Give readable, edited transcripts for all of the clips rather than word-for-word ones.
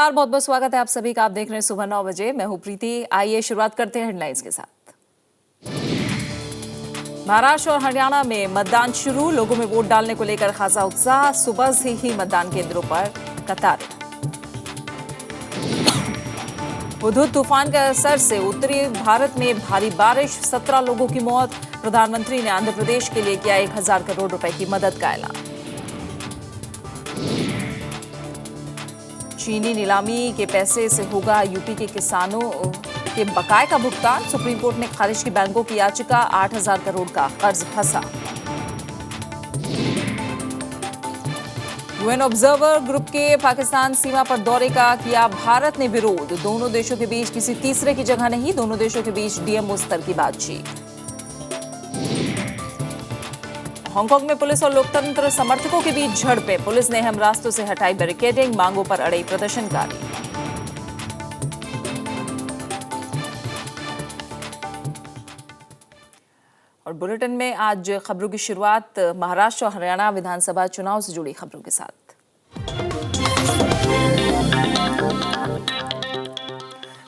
नमस्कार, बहुत बहुत स्वागत है आप सभी का। आप देख रहे हैं सुबह 9 बजे। मैं हूं प्रीति। आइए शुरुआत करते हैं हेडलाइंस के साथ। महाराष्ट्र और हरियाणा में मतदान शुरू, लोगों में वोट डालने को लेकर खासा उत्साह। सुबह से ही मतदान केंद्रों पर कतारें। हुदहुद तूफान के असर से उत्तरी भारत में भारी बारिश, 17 लोगों की मौत। प्रधानमंत्री ने आंध्र प्रदेश के लिए किया 1000 करोड़ रुपए की मदद का ऐलान। चीनी नीलामी के पैसे से होगा यूपी के किसानों के बकाये का भुगतान। सुप्रीम कोर्ट ने खारिज की बैंकों की याचिका, 8000 करोड़ का कर्ज फंसा। यूएन ऑब्जर्वर ग्रुप के पाकिस्तान सीमा पर दौरे का किया भारत ने विरोध। दोनों देशों के बीच किसी तीसरे की जगह नहीं, दोनों देशों के बीच डीएमओ स्तर की बातचीत। हांगकांग में पुलिस और लोकतंत्र समर्थकों के बीच झड़पें, पुलिस ने अहम रास्तों से हटाई बैरिकेडिंग, मांगों पर अड़े प्रदर्शनकारी। और बुलेटिन में आज खबरों की शुरुआत महाराष्ट्र और हरियाणा विधानसभा चुनाव से जुड़ी खबरों के साथ।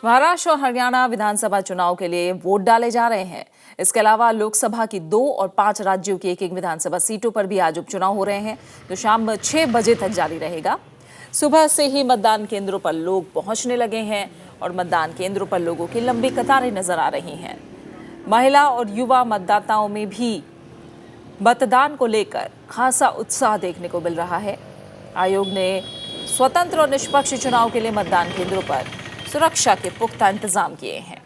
महाराष्ट्र और हरियाणा विधानसभा चुनाव के लिए वोट डाले जा रहे हैं। इसके अलावा लोकसभा की 2 और 5 राज्यों की एक विधानसभा सीटों पर भी आज उपचुनाव हो रहे हैं, जो शाम 6 बजे तक जारी रहेगा। सुबह से ही मतदान केंद्रों पर लोग पहुंचने लगे हैं और मतदान केंद्रों पर लोगों की लंबी कतारें नजर आ रही हैं। महिला और युवा मतदाताओं में भी मतदान को लेकर खासा उत्साह देखने को मिल रहा है। आयोग ने स्वतंत्र और निष्पक्ष चुनाव के लिए मतदान केंद्रों पर सुरक्षा के पुख्ता इंतजाम किए हैं।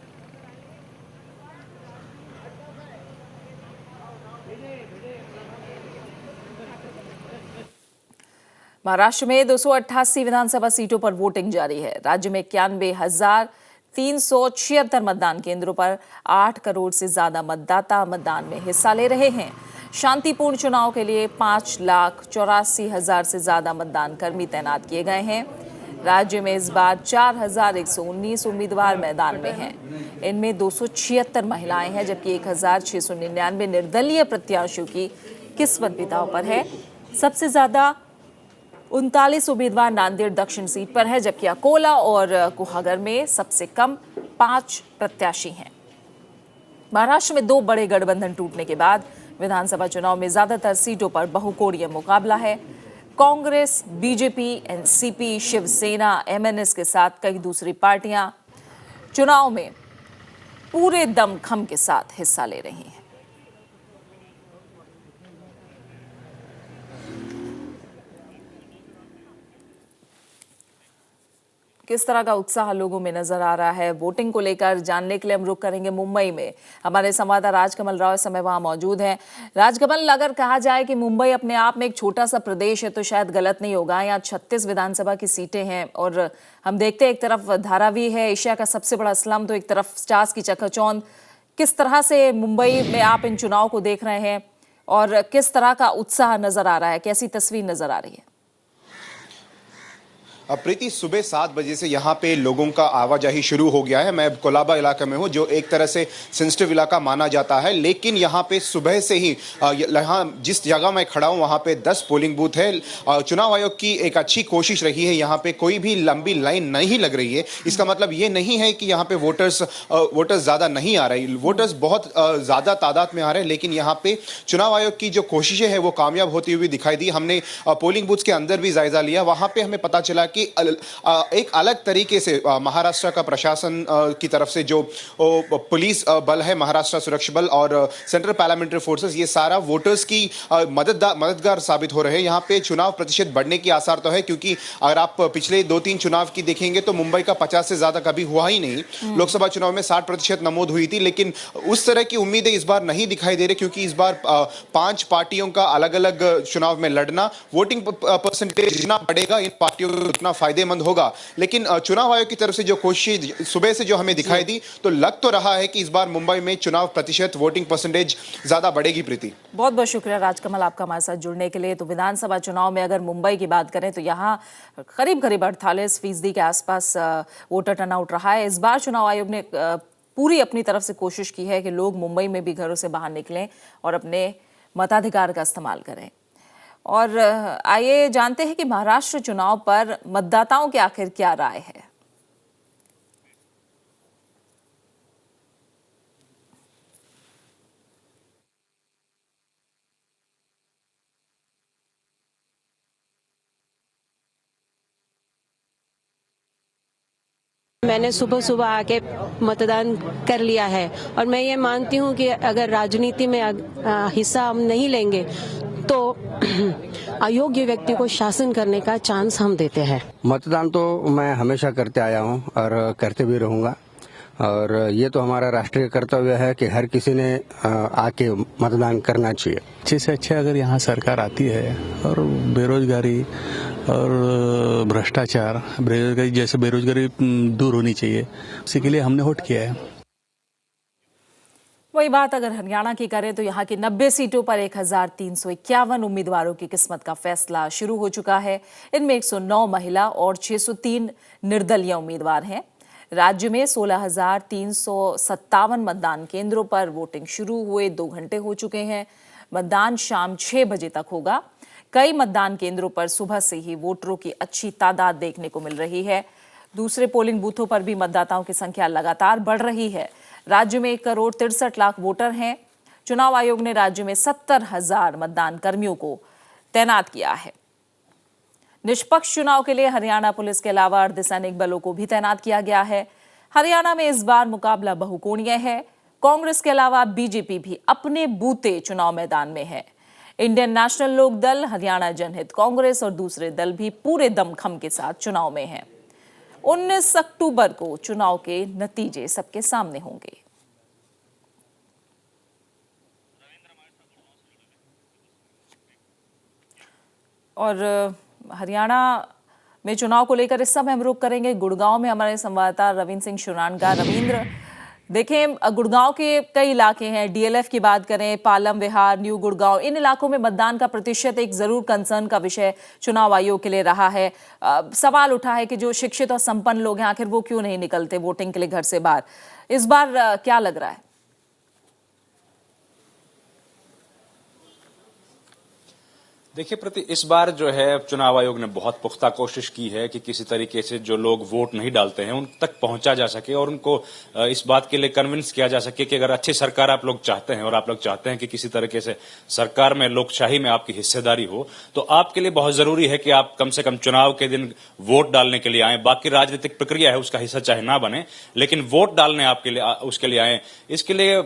महाराष्ट्र में 288 विधानसभा सीटों पर वोटिंग जारी है। राज्य में 91,376 मतदान केंद्रों पर 8 करोड़ से ज्यादा मतदाता मतदान में हिस्सा ले रहे हैं। शांतिपूर्ण चुनाव के लिए 5,84,000 से ज्यादा मतदान कर्मी तैनात किए गए हैं। राज्य में इस बार 4,119 उम्मीदवार मैदान में हैं। इनमें 276 महिलाएं हैं, जबकि 1,699 निर्दलीय प्रत्याशियों की किस्मत भी दांव पर है। सबसे ज्यादा 39 उम्मीदवार नांदेड़ दक्षिण सीट पर है, जबकि अकोला और कुहागर में सबसे कम 5 प्रत्याशी हैं। महाराष्ट्र में 2 बड़े गठबंधन टूटने के बाद विधानसभा चुनाव में ज्यादातर सीटों पर बहुकोणीय मुकाबला है। Congress, BJP, NCP, Shiv Sena, MNS के साथ कई दूसरी पार्टियां चुनाव में पूरे दमखम के साथ हिस्सा ले रही हैं। किस तरह का उत्साह लोगों में नजर आ रहा है वोटिंग को लेकर, जानने के लिए हम रुक करेंगे मुंबई में। हमारे संवाददाता राजकमल राव इस समय वहां मौजूद हैं। राजकमल, अगर कहा जाए कि मुंबई अपने आप में एक छोटा सा प्रदेश है तो शायद गलत नहीं होगा। यहाँ 36 विधानसभा की सीटें हैं और हम देखते हैं एक तरफ धारावी है, एशिया का सबसे बड़ा स्लम, तो एक तरफ स्टार्स की चकाचौंध। किस तरह से मुंबई में आप इन चुनाव को देख रहे हैं और किस तरह का उत्साह नजर आ रहा है, कैसी तस्वीर नजर आ रही है? प्रीति, सुबह 7 बजे से यहाँ पे लोगों का आवाजाही शुरू हो गया है। मैं कोलाबा इलाके में हूँ, जो एक तरह से सेंसिटिव इलाका माना जाता है, लेकिन यहाँ पे सुबह से ही यहाँ जिस जगह मैं खड़ा हूँ वहाँ पे 10 पोलिंग बूथ है। चुनाव आयोग की एक अच्छी कोशिश रही है, यहाँ पे कोई भी लंबी लाइन नहीं लग रही है। इसका मतलब ये नहीं है कि यहाँ पे वोटर्स ज़्यादा नहीं आ रही, वोटर्स बहुत ज़्यादा तादाद में आ रहे हैं, लेकिन यहाँ पे चुनाव आयोग की जो कोशिशें हैं वो कामयाब होती हुई दिखाई दी। हमने पोलिंग बूथ के अंदर भी जायजा लिया, वहाँ पे हमें पता चला कि एक अलग तरीके से महाराष्ट्र का प्रशासन की तरफ से जो पुलिस बल है, महाराष्ट्र सुरक्षा बल और सेंट्रल पार्लियामेंट्री फोर्सेस, ये सारा वोटर्स की मददगार साबित हो रहे हैं। यहाँ पे चुनाव प्रतिशत बढ़ने की आसार तो है, क्योंकि अगर आप पिछले 2-3 चुनाव की देखेंगे तो मुंबई का 50 से ज्यादा कभी हुआ ही नहीं। लोकसभा चुनाव में 60% नमूद हुई थी, लेकिन उस तरह की उम्मीदें इस बार नहीं दिखाई दे रही, क्योंकि इस बार 5 पार्टियों का अलग अलग चुनाव में लड़ना, वोटिंग परसेंटेज जितना बढ़ेगा इन पार्टियों को उतना फायदेमंद होगा। लेकिन चुनाव आयोग की तरफ से जो कोशिश सुबह से जो हमें दिखाई दी, तो लग तो रहा है कि इस बार मुंबई में चुनाव प्रतिशत, वोटिंग परसेंटेज ज्यादा बढ़ेगी। प्रीति, बहुत बहुत शुक्रिया राजकमल आपका हमारे साथ जुड़ने के लिए। तो विधानसभा चुनाव में अगर मुंबई की बात करें तो यहाँ करीब 48% के आसपास वोटर टर्नआउट रहा है। इस बार चुनाव आयोग ने पूरी अपनी तरफ से कोशिश की है कि लोग मुंबई में भी घरों से बाहर निकलें और अपने मताधिकार का इस्तेमाल करें। और आइए जानते हैं कि महाराष्ट्र चुनाव पर मतदाताओं की आखिर क्या राय है। मैंने सुबह सुबह आके मतदान कर लिया है और मैं ये मानती हूँ कि अगर राजनीति में हिस्सा हम नहीं लेंगे तो अयोग्य व्यक्ति को शासन करने का चांस हम देते हैं। मतदान तो मैं हमेशा करते आया हूँ और करते भी रहूँगा और ये तो हमारा राष्ट्रीय कर्तव्य है कि हर किसी ने आके मतदान करना चाहिए। अच्छे से अच्छे अगर यहाँ सरकार आती है और बेरोजगारी और भ्रष्टाचार जैसे बेरोजगारी दूर होनी चाहिए, इसी के लिए हमने वोट किया है। वही बात अगर हरियाणा की करें तो यहाँ की 90 सीटों पर 1351 उम्मीदवारों की किस्मत का फैसला शुरू हो चुका है। इनमें 109 महिला और 603 निर्दलीय उम्मीदवार हैं। राज्य में 16,357 मतदान केंद्रों पर वोटिंग शुरू हुए 2 घंटे हो चुके हैं। मतदान शाम 6 बजे तक होगा। कई मतदान केंद्रों पर सुबह से ही वोटरों की अच्छी तादाद देखने को मिल रही है। दूसरे पोलिंग बूथों पर भी मतदाताओं की संख्या लगातार बढ़ रही है। राज्य में 1,63,00,000 वोटर हैं। चुनाव आयोग ने राज्य में 70,000 मतदान कर्मियों को तैनात किया है। निष्पक्ष चुनाव के लिए हरियाणा पुलिस के अलावा अर्धसैनिक बलों को भी तैनात किया गया है। हरियाणा में इस बार मुकाबला बहुकोणीय है। कांग्रेस के अलावा बीजेपी भी अपने बूते चुनाव मैदान में है। इंडियन नेशनल लोक दल, हरियाणा जनहित कांग्रेस और दूसरे दल भी पूरे दमखम के साथ चुनाव में हैं। 19 अक्टूबर को चुनाव के नतीजे सबके सामने होंगे। और हरियाणा में चुनाव को लेकर इस समय हम रुख करेंगे गुड़गांव में हमारे संवाददाता रविंद्र सिंह शुरान का। रविंद्र, देखें गुड़गांव के कई इलाके हैं, डीएलएफ की बात करें, पालम विहार, न्यू गुड़गांव, इन इलाकों में मतदान का प्रतिशत एक जरूर कंसर्न का विषय चुनाव आयोग के लिए रहा है। सवाल उठा है कि जो शिक्षित और संपन्न लोग हैं आखिर वो क्यों नहीं निकलते वोटिंग के लिए घर से बाहर। इस बार क्या लग रहा है? देखिए प्रति, इस बार जो है चुनाव आयोग ने बहुत पुख्ता कोशिश की है कि किसी तरीके से जो लोग वोट नहीं डालते हैं उन तक पहुंचा जा सके और उनको इस बात के लिए कन्विंस किया जा सके कि अगर अच्छी सरकार आप लोग चाहते हैं और आप लोग चाहते हैं कि किसी तरीके से सरकार में, लोकशाही में आपकी हिस्सेदारी हो, तो आपके लिए बहुत जरूरी है कि आप कम से कम चुनाव के दिन वोट डालने के लिए आए। बाकी राजनीतिक प्रक्रिया है उसका हिस्सा चाहे ना बने, लेकिन वोट डालने आपके लिए उसके लिए आए। इसके लिए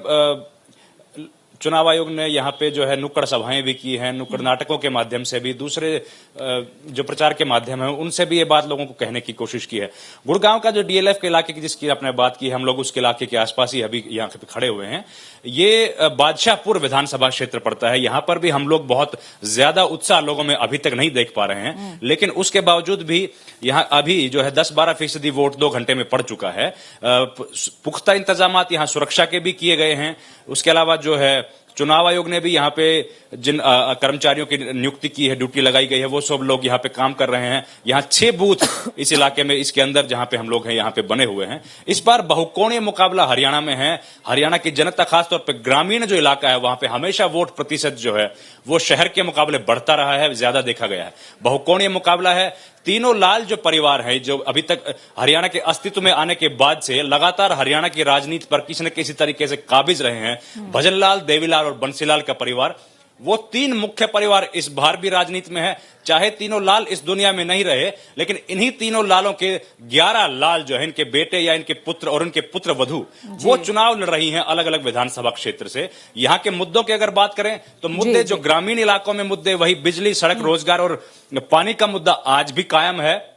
चुनाव आयोग ने यहाँ पे जो है नुक्कड़ सभाएं भी की हैं, नुक्कड़ नाटकों के माध्यम से भी, दूसरे जो प्रचार के माध्यम है उनसे भी ये बात लोगों को कहने की कोशिश की है। गुड़गांव का जो डीएलएफ के इलाके की जिसकी आपने बात की, हम लोग उसके इलाके के आसपास ही अभी यहाँ पे खड़े हुए हैं। ये बादशाहपुर विधानसभा क्षेत्र पड़ता है। यहाँ पर भी हम लोग बहुत ज्यादा उत्साह लोगों में अभी तक नहीं देख पा रहे हैं, लेकिन उसके बावजूद भी यहाँ अभी जो है 10-12% वोट 2 घंटे में पड़ चुका है। पुख्ता इंतजाम यहाँ सुरक्षा के भी किए गए हैं। उसके अलावा जो है चुनाव आयोग ने भी यहाँ पे जिन कर्मचारियों की नियुक्ति की है, ड्यूटी लगाई गई है, वो सब लोग यहाँ पे काम कर रहे हैं। यहाँ 6 बूथ इस इलाके में, इसके अंदर जहाँ पे हम लोग हैं यहाँ पे बने हुए हैं। इस बार बहुकोणीय मुकाबला हरियाणा में है। हरियाणा की जनता, खासतौर पर ग्रामीण जो इलाका है वहां पे हमेशा वोट प्रतिशत जो है वो शहर के मुकाबले बढ़ता रहा है, ज्यादा देखा गया है। बहुकोणीय मुकाबला है। तीनों लाल जो परिवार है, जो अभी तक हरियाणा के अस्तित्व में आने के बाद से लगातार हरियाणा की राजनीति पर किसी न किसी तरीके से काबिज रहे हैं, भजनलाल, देवीलाल और बंसीलाल का परिवार, वो 3 मुख्य परिवार इस बार भी राजनीति में है। चाहे तीनों लाल इस दुनिया में नहीं रहे, लेकिन इन्हीं तीनों लालों के 11 लाल जो है, इनके बेटे या इनके पुत्र और इनके पुत्र वधू, वो चुनाव लड़ रही हैं अलग अलग विधानसभा क्षेत्र से। यहाँ के मुद्दों की अगर बात करें तो मुद्दे जो ग्रामीण इलाकों में मुद्दे, वही बिजली, सड़क, रोजगार और पानी का मुद्दा आज भी कायम है।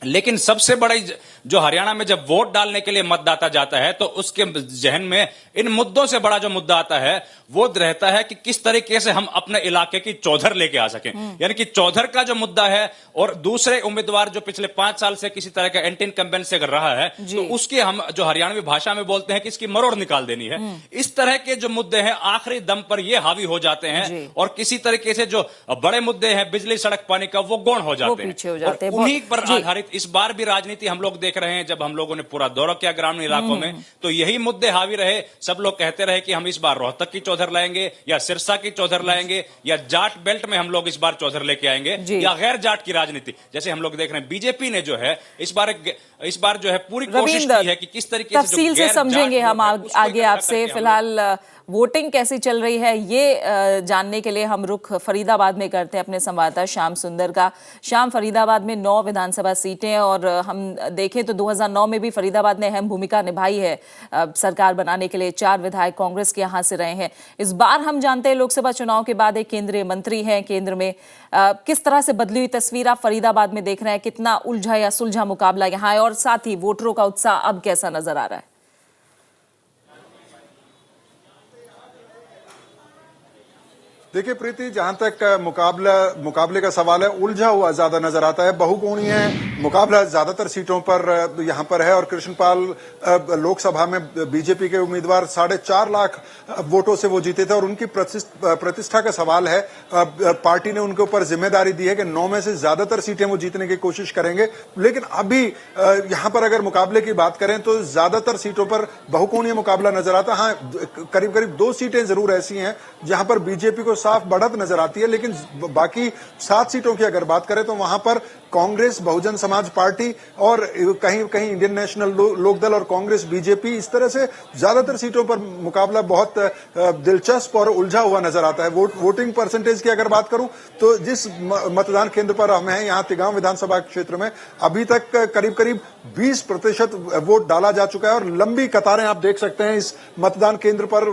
लेकिन सबसे बड़ी जो हरियाणा में जब वोट डालने के लिए मतदाता जाता है तो उसके जहन में इन मुद्दों से बड़ा जो मुद्दा आता है वो रहता है कि किस तरीके से हम अपने इलाके की चौधर लेके आ सकें। यानी कि चौधर का जो मुद्दा है, और दूसरे उम्मीदवार जो पिछले 5 साल से किसी तरह का एंटी इनकम्बेंसी अगर रहा है तो उसकी हम जो हरियाणवी भाषा में बोलते हैं कि इसकी मरोड़ निकाल देनी है। इस तरह के जो मुद्दे हैं आखिरी दम पर ये हावी हो जाते हैं और किसी तरीके से जो बड़े मुद्दे हैं बिजली, सड़क, पानी का, वो गौण हो जाते हैं। उन्हीं पर आधारित इस बार भी राजनीति हम लोग देख रहे हैं, जब हम लोगों ने पूरा दौरा किया ग्रामीण इलाकों में, तो यही मुद्दे हावी रहे। सब लोग कहते रहे कि हम इस बार रोहतक की चौधर लाएंगे, या सिरसा की चौधर लाएंगे, या जाट बेल्ट में हम लोग इस बार चौधर लेके आएंगे, या गैर जाट की राजनीति। जैसे हम लोग देख रहे हैं बीजेपी ने जो है इस बार जो है पूरी कोशिश की है कि किस तरीके से तफसील से समझेंगे हम आगे आपसे। फिलहाल वोटिंग कैसी चल रही है ये जानने के लिए हम रुख फरीदाबाद में करते हैं अपने संवाददाता श्याम सुंदर का। श्याम, फरीदाबाद में 9 विधानसभा सीटें और हम देखें तो 2009 में भी फरीदाबाद ने अहम भूमिका निभाई है सरकार बनाने के लिए। 4 विधायक कांग्रेस के यहाँ से रहे हैं। इस बार हम जानते हैं लोकसभा चुनाव के बाद एक केंद्रीय मंत्री हैं केंद्र में। किस तरह से बदली हुई तस्वीर आप फरीदाबाद में देख रहे हैं? कितना उलझा या सुलझा मुकाबला यहाँ है, और साथ ही वोटरों का उत्साह अब कैसा नजर आ रहा है? देखिए प्रीति, जहां तक मुकाबले का सवाल है, उलझा हुआ ज्यादा नजर आता है। बहुकोणीय मुकाबला ज्यादातर सीटों पर यहां पर है और कृष्णपाल लोकसभा में बीजेपी के उम्मीदवार 4.5 लाख वोटों से वो जीते थे और उनकी प्रतिष्ठा का सवाल है। पार्टी ने उनके ऊपर जिम्मेदारी दी है कि 9 में से ज्यादातर सीटें वो जीतने की कोशिश करेंगे। लेकिन अभी यहां पर अगर मुकाबले की बात करें तो ज्यादातर सीटों पर बहुकोणीय मुकाबला नजर आता है। हाँ, करीब करीब 2 सीटें जरूर ऐसी हैं जहां पर बीजेपी को साफ बढ़त नजर आती है, लेकिन बाकी 7 सीटों की अगर बात करें तो वहां पर कांग्रेस, बहुजन समाज पार्टी और कहीं कहीं इंडियन नेशनल लोकदल और कांग्रेस, बीजेपी, इस तरह से ज्यादातर सीटों पर मुकाबला बहुत दिलचस्प और उलझा हुआ नजर आता है। वोटिंग परसेंटेज की अगर बात करूं तो जिस मतदान केंद्र पर हम हैं, यहां तिगांव विधानसभा क्षेत्र में अभी तक करीब करीब 20% वोट डाला जा चुका है और लंबी कतारें आप देख सकते हैं इस मतदान केंद्र पर।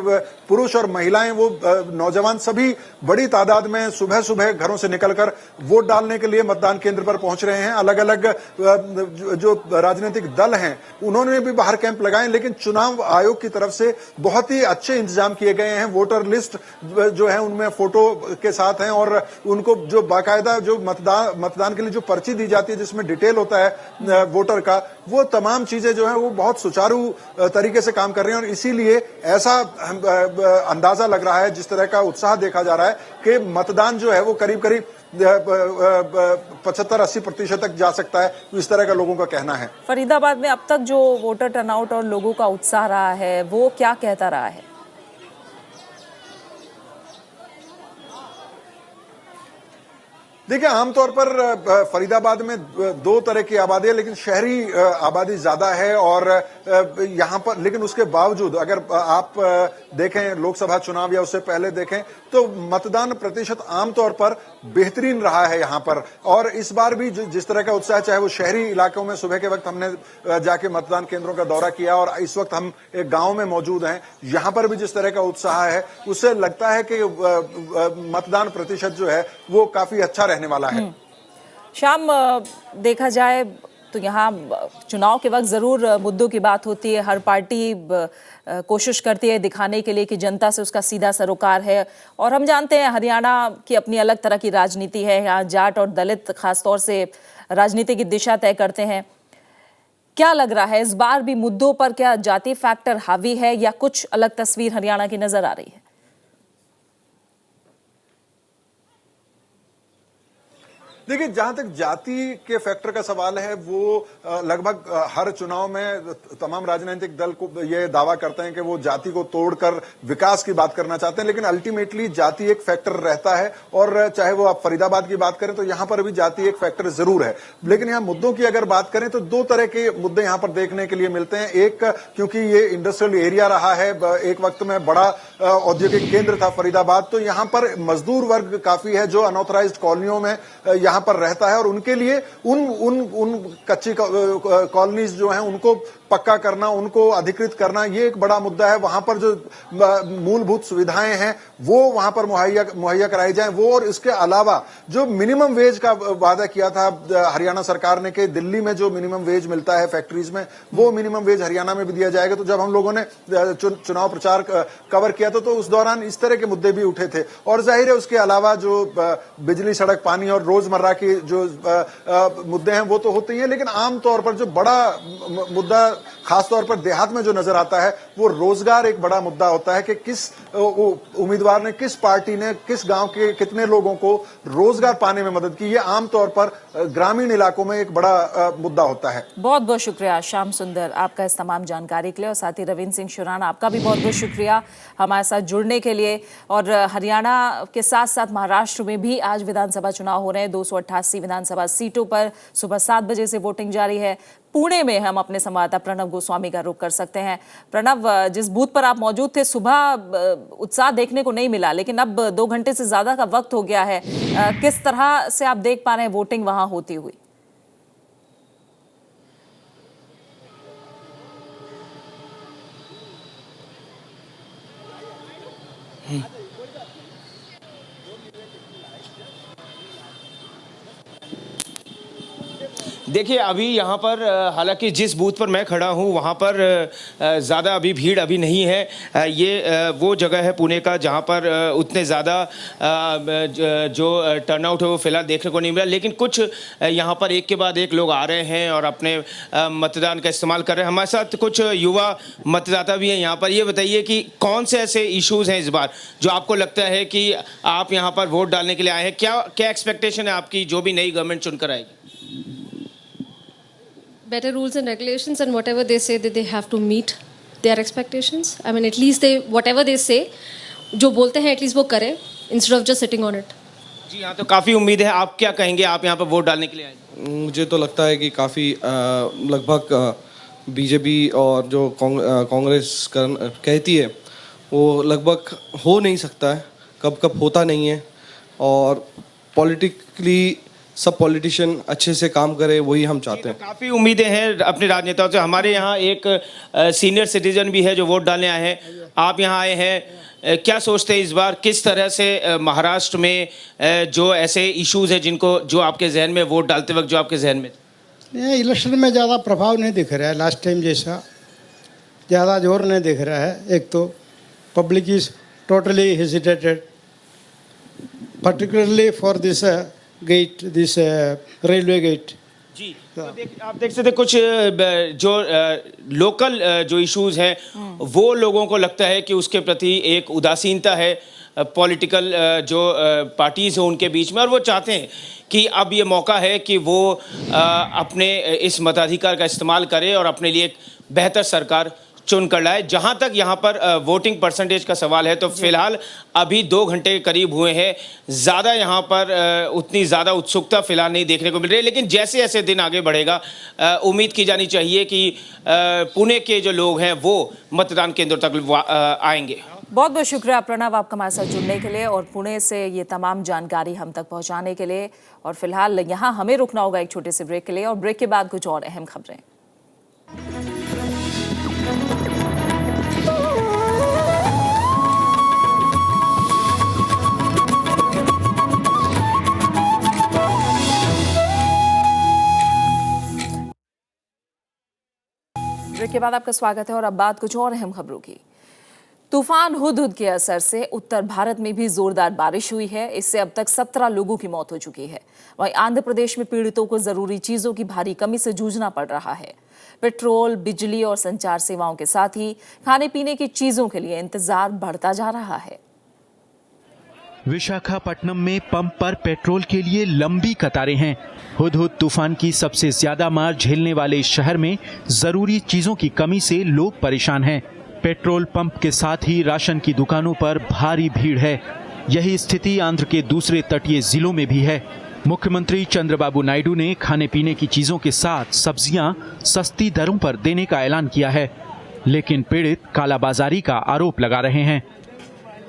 पुरुष और महिलाएं, वो नौजवान, सभी बड़ी तादाद में सुबह सुबह घरों से निकलकर वोट डालने के लिए मतदान केंद्र पर पहुंच रहे हैं। अलग अलग जो राजनीतिक दल हैं उन्होंने भी बाहर कैंप लगाए, लेकिन चुनाव आयोग की तरफ से बहुत ही अच्छे इंतजाम किए गए हैं। वोटर लिस्ट जो है उनमें फोटो के साथ हैं और उनको जो बाकायदा जो मतदान के लिए जो पर्ची दी जाती है जिसमें डिटेल होता है वोटर का, वो तमाम चीजें जो है वो बहुत सुचारू तरीके से काम कर रही हैं और इसीलिए ऐसा अंदाजा लग रहा है, जिस तरह का उत्साह देखा जा रहा है कि मतदान जो है वो करीब करीब 75-80% तक जा सकता है। इस तरह का लोगों का कहना है। फरीदाबाद में अब तक जो वोटर टर्नआउट और लोगों का उत्साह रहा है वो क्या कहता रहा है? देखिए, आमतौर पर फरीदाबाद में 2 तरह की आबादी है, लेकिन शहरी आबादी ज्यादा है और यहां पर, लेकिन उसके बावजूद अगर आप देखें लोकसभा चुनाव या उससे पहले देखें तो मतदान प्रतिशत आमतौर पर बेहतरीन रहा है यहां पर। और इस बार भी जिस तरह का उत्साह, चाहे वो शहरी इलाकों में, सुबह के वक्त हमने जाके मतदान केंद्रों का दौरा किया और इस वक्त हम एक गांव में मौजूद हैं, यहां पर भी जिस तरह का उत्साह है उससे लगता है कि मतदान प्रतिशत जो है वो काफी अच्छा रहने वाला है। शाम, देखा जाए तो यहाँ चुनाव के वक्त जरूर मुद्दों की बात होती है। हर पार्टी कोशिश करती है दिखाने के लिए कि जनता से उसका सीधा सरोकार है, और हम जानते हैं हरियाणा की अपनी अलग तरह की राजनीति है। यहाँ जाट और दलित खासतौर से राजनीति की दिशा तय करते हैं। क्या लग रहा है इस बार भी मुद्दों पर क्या जाति फैक्टर हावी है या कुछ अलग तस्वीर हरियाणा की नजर आ रही है? देखिए, जहां तक जाति के फैक्टर का सवाल है, वो लगभग हर चुनाव में तमाम राजनीतिक दल को ये दावा करते हैं कि वो जाति को तोड़कर विकास की बात करना चाहते हैं, लेकिन अल्टीमेटली जाति एक फैक्टर रहता है। और चाहे वो आप फरीदाबाद की बात करें तो यहां पर भी जाति एक फैक्टर जरूर है। लेकिन यहां मुद्दों की अगर बात करें तो 2 तरह के मुद्दे यहां पर देखने के लिए मिलते हैं। एक, क्योंकि ये इंडस्ट्रियल एरिया रहा है, एक वक्त में बड़ा औद्योगिक केंद्र था फरीदाबाद, तो यहां पर मजदूर वर्ग काफी है जो अनऑथराइज्ड कॉलोनियों में यहां पर रहता है और उनके लिए उन कच्ची कॉलोनीज जो हैं उनको पक्का करना, उनको अधिकृत करना, ये एक बड़ा मुद्दा है। वहां पर जो मूलभूत सुविधाएं हैं वो वहां पर मुहैया कराई जाएं, वो। और इसके अलावा जो मिनिमम वेज का वादा किया था हरियाणा सरकार ने कि दिल्ली में जो मिनिमम वेज मिलता है फैक्ट्रीज में, वो मिनिमम वेज हरियाणा में भी दिया जाएगा। तो जब हम लोगों ने चुनाव प्रचार कवर किया था तो उस दौरान इस तरह के मुद्दे भी उठे थे। और जाहिर है उसके अलावा जो बिजली, सड़क, पानी और रोजमर्रा के जो मुद्दे हैं वो तो होते ही हैं, लेकिन आमतौर पर जो बड़ा मुद्दा खासतौर पर देहात में जो नजर आता है वो रोजगार एक बड़ा मुद्दा होता है कि किस उम्मीदवार ने, किस पार्टी ने, किस गांव के कितने लोगों को रोजगार पाने में मदद की। ये आमतौर पर ग्रामीण इलाकों में एक बड़ा मुद्दा होता है। बहुत बहुत शुक्रिया श्याम सुंदर आपका इस तमाम जानकारी के लिए, और साथ ही रविंद्र सिंह शुराना आपका भी बहुत बहुत शुक्रिया हमारे साथ जुड़ने के लिए। और हरियाणा के साथ साथ महाराष्ट्र में भी आज विधानसभा चुनाव हो रहे हैं। 288 विधानसभा सीटों पर सुबह 7 बजे से वोटिंग जारी है। पुणे में हम अपने संवाददाता प्रणव गोस्वामी का रुख कर सकते हैं। प्रणव, जिस बूथ पर आप मौजूद थे सुबह उत्साह देखने को नहीं मिला, लेकिन अब 2 घंटे से ज्यादा का वक्त हो गया है। किस तरह से आप देख पा रहे हैं वोटिंग वहां होती हुई? देखिए, अभी यहाँ पर हालांकि जिस बूथ पर मैं खड़ा हूँ वहाँ पर ज़्यादा अभी भीड़ अभी नहीं है। ये वो जगह है पुणे का जहाँ पर उतने ज़्यादा जो टर्नआउट है वो फिलहाल देखने को नहीं मिला, लेकिन कुछ यहाँ पर एक के बाद एक लोग आ रहे हैं और अपने मतदान का इस्तेमाल कर रहे हैं। हमारे साथ कुछ युवा मतदाता भी हैं यहाँ पर। ये बताइए कि कौन से ऐसे इश्यूज़ हैं इस बार जो आपको लगता है कि आप यहाँ पर वोट डालने के लिए आए हैं? क्या एक्सपेक्टेशन है आपकी जो भी नई गवर्नमेंट चुनकर आएगी? Better rules and regulations, and whatever they say that they have to meet their expectations. I mean, at least they whatever they say, जो बोलते हैं at least वो करें instead of just sitting on it. जी हाँ, तो काफ़ी उम्मीद है। आप क्या कहेंगे, आप यहाँ पर वोट डालने के लिए आए? मुझे तो लगता है कि काफ़ी लगभग बीजेपी और जो कांग्रेस कहती है वो लगभग हो नहीं सकता है, कब होता नहीं है। और पॉलिटिकली सब पॉलिटिशियन अच्छे से काम करे, वही हम चाहते हैं। काफ़ी उम्मीदें हैं अपने राजनेताओं से। हमारे यहाँ एक सीनियर सिटीजन भी है जो वोट डालने आए हैं। आप यहाँ आए हैं, क्या सोचते हैं इस बार किस तरह से महाराष्ट्र में जो ऐसे इश्यूज हैं जिनको जो आपके जहन में वोट डालते वक्त जो आपके जहन में? इलेक्शन में ज़्यादा प्रभाव नहीं दिख रहा है, लास्ट टाइम जैसा ज़्यादा जोर नहीं दिख रहा है। एक तो public is totally hesitated, particularly for this gate, this railway gate. जी, तो आप देख सकते कुछ जो लोकल जो इश्यूज हैं वो लोगों को लगता है कि उसके प्रति एक उदासीनता है पॉलिटिकल जो पार्टीज हैं उनके बीच में, और वो चाहते हैं कि अब ये मौका है कि वो अपने इस मताधिकार का इस्तेमाल करें और अपने लिए एक बेहतर सरकार चुन कर लाए। जहां तक यहां पर वोटिंग परसेंटेज का सवाल है तो फिलहाल अभी 2 घंटे के करीब हुए हैं। ज़्यादा यहां पर उतनी ज़्यादा उत्सुकता फिलहाल नहीं देखने को मिल रही है, लेकिन जैसे जैसे दिन आगे बढ़ेगा उम्मीद की जानी चाहिए कि पुणे के जो लोग हैं वो मतदान केंद्रों तक आएंगे। बहुत बहुत शुक्रिया प्रणव आपका हमारे साथ जुड़ने के लिए और पुणे से ये तमाम जानकारी हम तक पहुंचाने के लिए। और फिलहाल यहाँ हमें रुकना होगा एक छोटे से ब्रेक के लिए, और ब्रेक के बाद कुछ और अहम खबरें। ब्रेक के बाद आपका स्वागत है और अब बात कुछ और अहम खबरों की। तूफान हुदहुद के असर से उत्तर भारत में भी जोरदार बारिश हुई है। इससे अब तक 17 लोगों की मौत हो चुकी है। वहीं आंध्र प्रदेश में पीड़ितों को जरूरी चीजों की भारी कमी से जूझना पड़ रहा है। पेट्रोल, बिजली और संचार सेवाओं के साथ ही खाने पीने की चीजों के लिए इंतजार बढ़ता जा रहा है। विशाखापट्टनम में पंप पर पेट्रोल के लिए लंबी कतारें हैं। हुदहुद तूफान की सबसे ज्यादा मार झेलने वाले इस शहर में जरूरी चीजों की कमी से लोग परेशान हैं। पेट्रोल पंप के साथ ही राशन की दुकानों पर भारी भीड़ है। यही स्थिति आंध्र के दूसरे तटीय जिलों में भी है। मुख्यमंत्री चंद्रबाबू नायडू ने खाने पीने की चीजों के साथ सब्जियां सस्ती दरों पर देने का ऐलान किया है, लेकिन पीड़ित कालाबाजारी का आरोप लगा रहे हैं।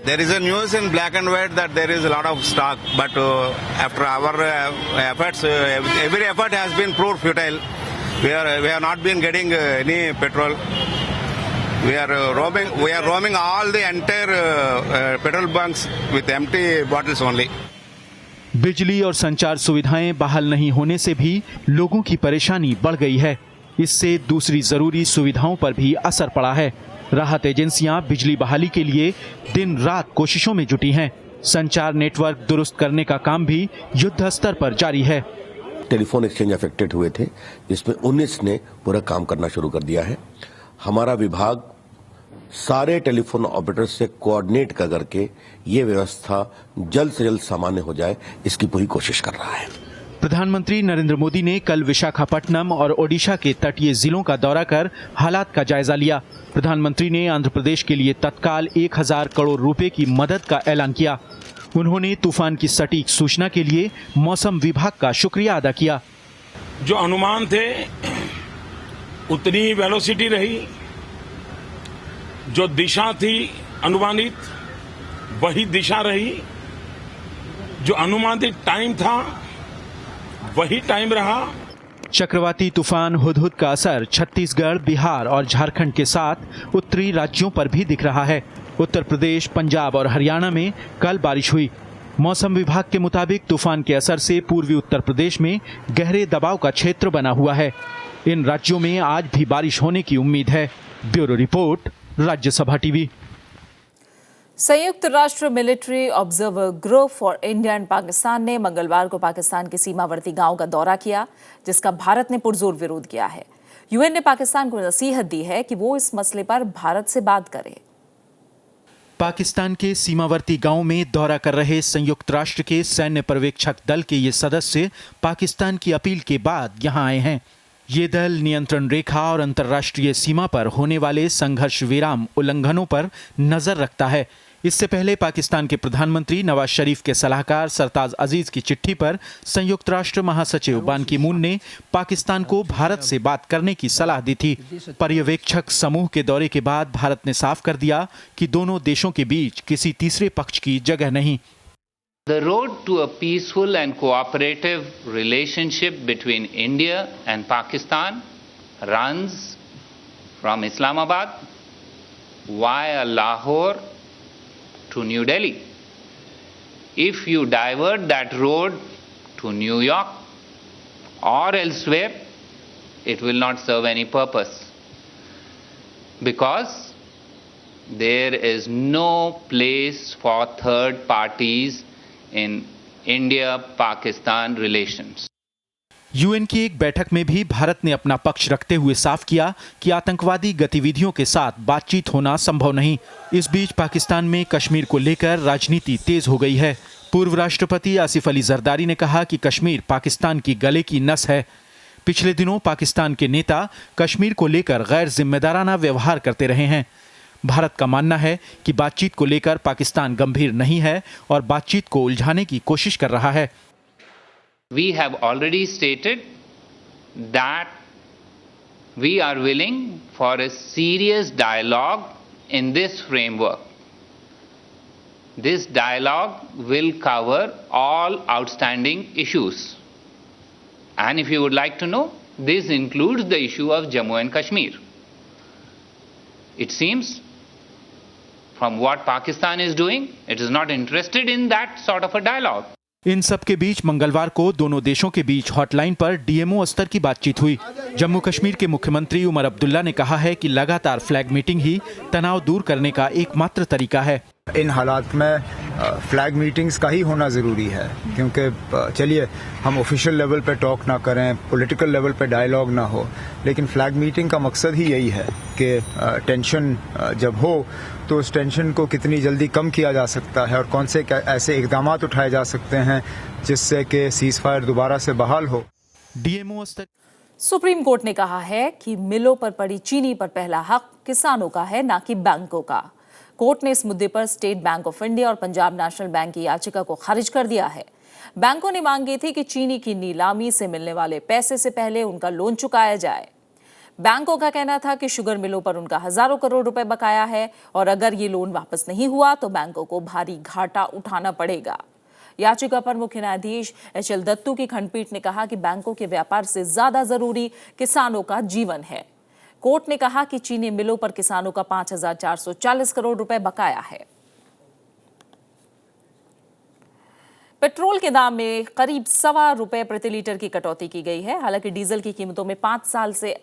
There is a news in black and white that there is a lot of stock, but after our efforts, every effort has been proved futile. We have not been getting any petrol. We are roaming all the entire petrol bunks with empty bottles only. बिजली और संचार सुविधाएं बहाल नहीं होने से भी लोगों की परेशानी बढ़ गई है। इससे दूसरी जरूरी सुविधाओं पर भी असर पड़ा है। राहत एजेंसियां बिजली बहाली के लिए दिन रात कोशिशों में जुटी हैं। संचार नेटवर्क दुरुस्त करने का काम भी युद्ध स्तर पर जारी है। टेलीफोन एक्सचेंज अफेक्टेड हुए थे, जिसमें 19 ने पूरा काम करना शुरू कर दिया है। हमारा विभाग सारे टेलीफोन ऑपरेटर्स से कोऑर्डिनेट करके ये व्यवस्था जल्द से जल्द सामान्य हो जाए, इसकी पूरी कोशिश कर रहा है। प्रधानमंत्री नरेंद्र मोदी ने कल विशाखापट्टनम और ओडिशा के तटीय जिलों का दौरा कर हालात का जायजा लिया। प्रधानमंत्री ने आंध्र प्रदेश के लिए तत्काल 1000 करोड़ रुपए की मदद का ऐलान किया। उन्होंने तूफान की सटीक सूचना के लिए मौसम विभाग का शुक्रिया अदा किया। जो अनुमान थे उतनी वेलोसिटी रही, जो दिशा थी अनुमानित वही दिशा रही, जो अनुमानित टाइम था वही टाइम रहा। चक्रवाती तूफान हुदहुद का असर छत्तीसगढ़, बिहार और झारखंड के साथ उत्तरी राज्यों पर भी दिख रहा है। उत्तर प्रदेश, पंजाब और हरियाणा में कल बारिश हुई। मौसम विभाग के मुताबिक तूफान के असर से पूर्वी उत्तर प्रदेश में गहरे दबाव का क्षेत्र बना हुआ है। इन राज्यों में आज भी बारिश होने की उम्मीद है। Bureau report, Rajya Sabha TV. संयुक्त राष्ट्र military observer group for India and Pakistan ने मंगलवार को पाकिस्तान के सीमावर्ती गांव का दौरा किया, जिसका भारत ने पुरजोर विरोध किया है। यूएन ने पाकिस्तान को नसीहत दी है कि वो इस मसले पर भारत से बात करे। पाकिस्तान के सीमावर्ती गांव में दौरा कर रहे संयुक्त राष्ट्र के सैन्य पर्यवेक्षक दल के ये सदस्य पाकिस्तान की अपील के बाद यहां आए हैं। ये दल नियंत्रण रेखा और अंतर्राष्ट्रीय सीमा पर होने वाले संघर्ष विराम उल्लंघनों पर नजर रखता है। इससे पहले पाकिस्तान के प्रधानमंत्री नवाज शरीफ के सलाहकार सरताज अजीज की चिट्ठी पर संयुक्त राष्ट्र महासचिव बान की मून ने पाकिस्तान को भारत से बात करने की सलाह दी थी। पर्यवेक्षक समूह के दौरे के बाद भारत ने साफ कर दिया कि दोनों देशों के बीच किसी तीसरे पक्ष की जगह नहीं। The road to a peaceful and cooperative relationship between India and Pakistan runs from Islamabad via Lahore to New Delhi. If you divert that road to New York or elsewhere, it will not serve any purpose, because there is no place for third parties in India-Pakistan relations. UN की एक बैठक में भी भारत ने अपना पक्ष रखते हुए साफ किया कि आतंकवादी गतिविधियों के साथ बातचीत होना संभव नहीं। इस बीच पाकिस्तान में कश्मीर को लेकर राजनीति तेज हो गई है। पूर्व राष्ट्रपति आसिफ अली जरदारी ने कहा कि कश्मीर पाकिस्तान की गले की नस है। पिछले दिनों पाकिस्तान के नेता कश्मीर को लेकर गैर जिम्मेदाराना व्यवहार करते रहे हैं। भारत का मानना है कि बातचीत को लेकर पाकिस्तान गंभीर नहीं है और बातचीत को उलझाने की कोशिश कर रहा है। We have already stated that we are willing for a serious dialogue in this framework. This dialogue will cover all outstanding issues. And if you would like to know, this includes the issue of Jammu and Kashmir. It seems from what Pakistan is doing, it is not interested in that sort of a dialogue. इन सब के बीच मंगलवार को दोनों देशों के बीच hotline पर DMO स्तर की बातचीत हुई। जम्मू कश्मीर के मुख्यमंत्री उमर अब्दुल्ला ने कहा है कि लगातार फ्लैग मीटिंग ही तनाव दूर करने का एकमात्र तरीका है। इन हालात में फ्लैग मीटिंग्स का ही होना ज़रूरी है, क्योंकि चलिए हम ऑफिशियल लेवल पे टॉक ना करें, पॉलिटिकल लेवल पे डायलॉग ना हो, लेकिन फ्लैग मीटिंग का मकसद ही यही है कि टेंशन जब हो तो उस टेंशन को कितनी जल्दी कम किया जा सकता है और कौन से ऐसे इकदाम उठाए जा सकते हैं जिससे कि सीज फायर दोबारा से बहाल हो। डीएमओ सुप्रीम कोर्ट ने कहा है कि मिलों पर पड़ी चीनी पर पहला हक किसानों का है, ना कि बैंकों का। कोर्ट ने इस मुद्दे पर स्टेट बैंक ऑफ इंडिया और पंजाब नेशनल बैंक की याचिका को खारिज कर दिया है। बैंकों ने मांग की थी कि चीनी की नीलामी से मिलने वाले पैसे से पहले उनका लोन चुकाया जाए। बैंकों का कहना था कि शुगर मिलों पर उनका हजारों करोड़ रुपए बकाया है और अगर ये लोन वापस नहीं हुआ तो बैंकों को भारी घाटा उठाना पड़ेगा। याचिका पर मुख्य न्यायाधीश एच.एल. दत्तू की खंडपीठ ने कहा कि बैंकों के व्यापार से ज्यादा जरूरी किसानों का जीवन है। कोर्ट ने कहा कि चीनी मिलों पर किसानों का 5,440 करोड़ रुपए बकाया है। पेट्रोल के दाम में करीब ₹1.25 प्रति लीटर की कटौती की गई है। हालांकि डीजल की कीमतों में 5 साल से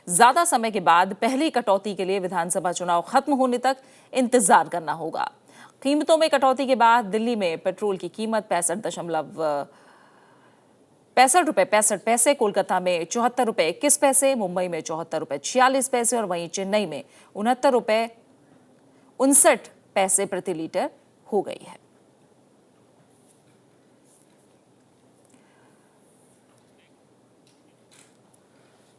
ज्यादा समय के बाद पहली कटौती के लिए विधानसभा चुनाव खत्म होने तक इंतजार करना होगा। कीमतों में कटौती के बाद दिल्ली में पेट्रोल की कीमत ₹65.65, कोलकाता में ₹74.21, मुंबई में ₹74.46 और वहीं चेन्नई में ₹69.59 प्रति लीटर हो गई है।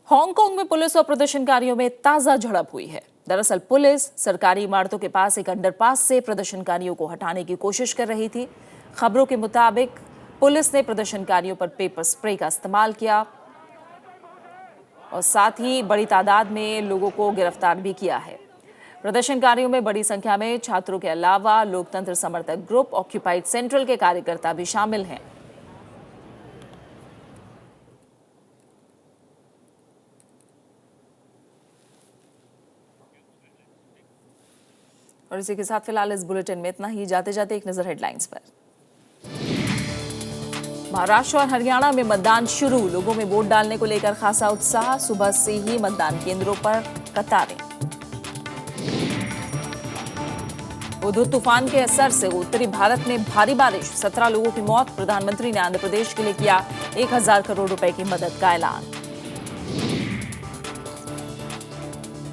हांगकांग में पुलिस और प्रदर्शनकारियों में ताजा झड़प हुई है। दरअसल पुलिस सरकारी इमारतों के पास एक अंडरपास से प्रदर्शनकारियों को हटाने की कोशिश कर रही थी। खबरों के मुताबिक पुलिस ने प्रदर्शनकारियों पर पेपर स्प्रे का इस्तेमाल किया और साथ ही बड़ी तादाद में लोगों को गिरफ्तार भी किया है। प्रदर्शनकारियों में बड़ी संख्या में छात्रों के अलावा लोकतंत्र समर्थक ग्रुप ऑक्यूपाइड सेंट्रल के कार्यकर्ता भी शामिल हैं। और इसी के साथ फिलहाल इस बुलेटिन में इतना ही। जाते जाते एक नजर हेडलाइंस पर। महाराष्ट्र और हरियाणा में मतदान शुरू, लोगों में वोट डालने को लेकर खासा उत्साह, सुबह से ही मतदान केंद्रों पर कतारें। हुदहुद तूफान के असर से उत्तरी भारत में भारी बारिश, 17 लोगों की मौत। प्रधानमंत्री ने आंध्र प्रदेश के लिए किया 1000 करोड़ रुपए की मदद का ऐलान।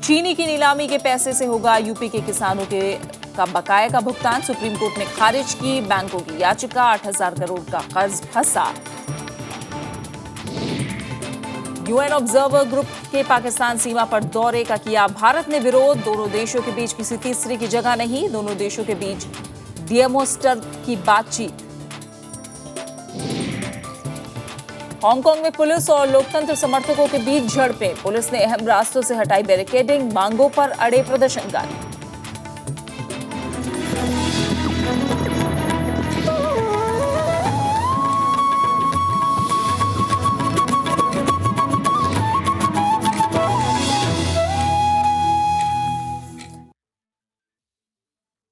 चीनी की नीलामी के पैसे से होगा यूपी के किसानों का बकाया का भुगतान, सुप्रीम कोर्ट ने खारिज की बैंकों की याचिका। 8000 करोड़ का कर्ज फंसा। यूएन ऑब्जर्वर ग्रुप के पाकिस्तान सीमा पर दौरे का किया भारत ने विरोध, दोनों देशों के बीच किसी तीसरे की जगह नहीं, दोनों देशों के बीच डीएमओ स्तर की बातचीत। हांगकांग में पुलिस और लोकतंत्र समर्थकों के बीच झड़पें, पुलिस ने अहम रास्तों से हटाई बैरिकेडिंग, मांगों पर अड़े प्रदर्शनकारी।